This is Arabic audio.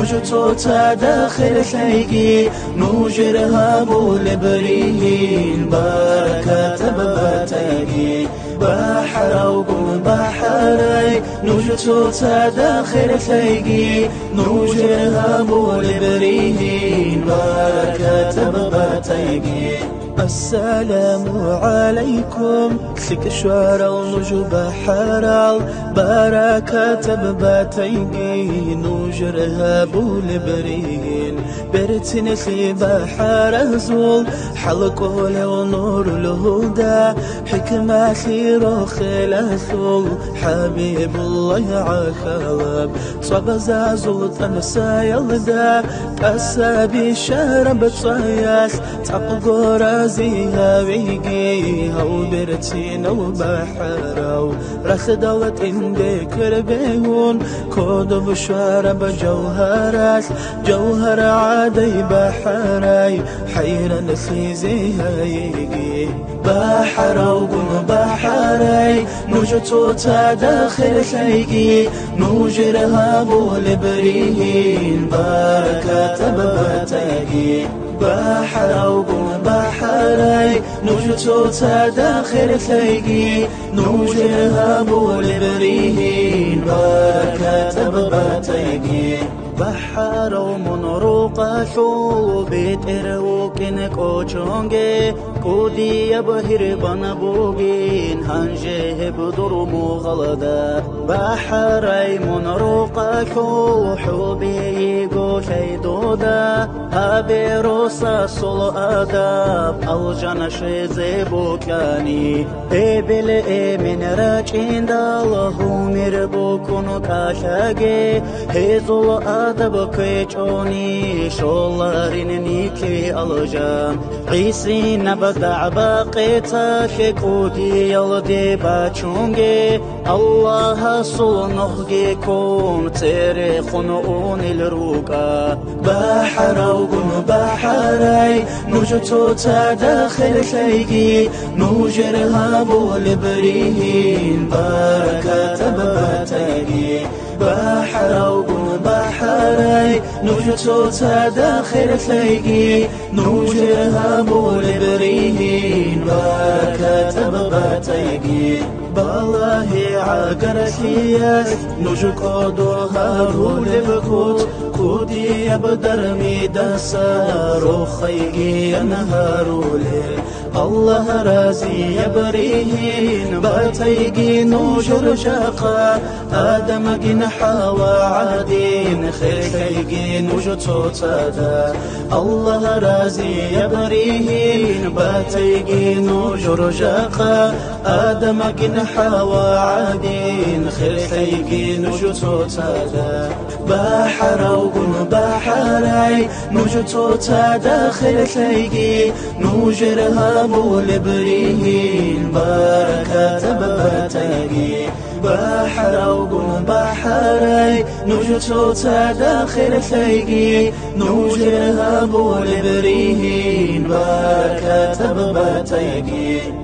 نوجتو تا داخل ثيقي نوجرها بولبريهين بركة ببتيقي بحر وقل بحري نوجتو تا داخل ثيقي نوجرها بولبريهين بركة ببتيقي السلام عليكم سك شوارع ونجو بحرال بركة بباتيقي نوجرها بولبرين برتن في بحر زول حلقه لو نور الهدى حكمة خير خلاثول حبيب الله عخلب صب زازو تنسى يلدا أسابي شرب صياس تقدر زيها بيجي هو برتين وبحرو رخدلت إندك ربيون كود بشوار بجوهرات جوهر عادي بحراي حيرا في زيها يجي بحرو قم بحراي نوجتو تا داخل ثيقي نوجرها بولبريهين بركة ببتيقي بحر وقم بحري نوجتو تا داخل ثيقي نوجرها بولبريهين بركة ببتيقي بحر ومنروق شو بيت إروكين كوچونجي كودي يبهر بنبوغين هنجه بدر مغلدا بحري منروق شو حبي قوشي دودا هابي روسا سلو أداب الجنة شيزي بوكاني إبل من راجين داله مربوكونو كاشاقي هزلو أدب كيچوني شولارين نيكي الجام عيسي نبدع باقيتا شكودي يلدي باچونجي الله صلنوغي كون تيري خنون الروكا بحر وقم بحري نوجتو تا داخل ثيقي نوجرها بولبريهين بركة ببتيقي بحر وقم بحري نوجتو تا داخل ثيقي نوجرها بولبريهين بركة ببتيقي بالله عقرتياس نوجكو دوهارو لبكوت كودي يبدر ميدسا روخيقي ينهارو الله رازي يبريهين باتيقي نوجر شاقا آدم جنحا وعادين خيقي نوجتو تادا الله رازي يبريهين باتيقي نوجر شاقا آدم جنحا وعادين خيقي نوجتو تادا بحر وقم بحري نوجتو تا داخل ثيقي نوجرها بولبريهين بركة ببتيقي بحر وقم بحري نوجتو تا داخل ثيقي نوجرها بولبريهين بركة ببتيقي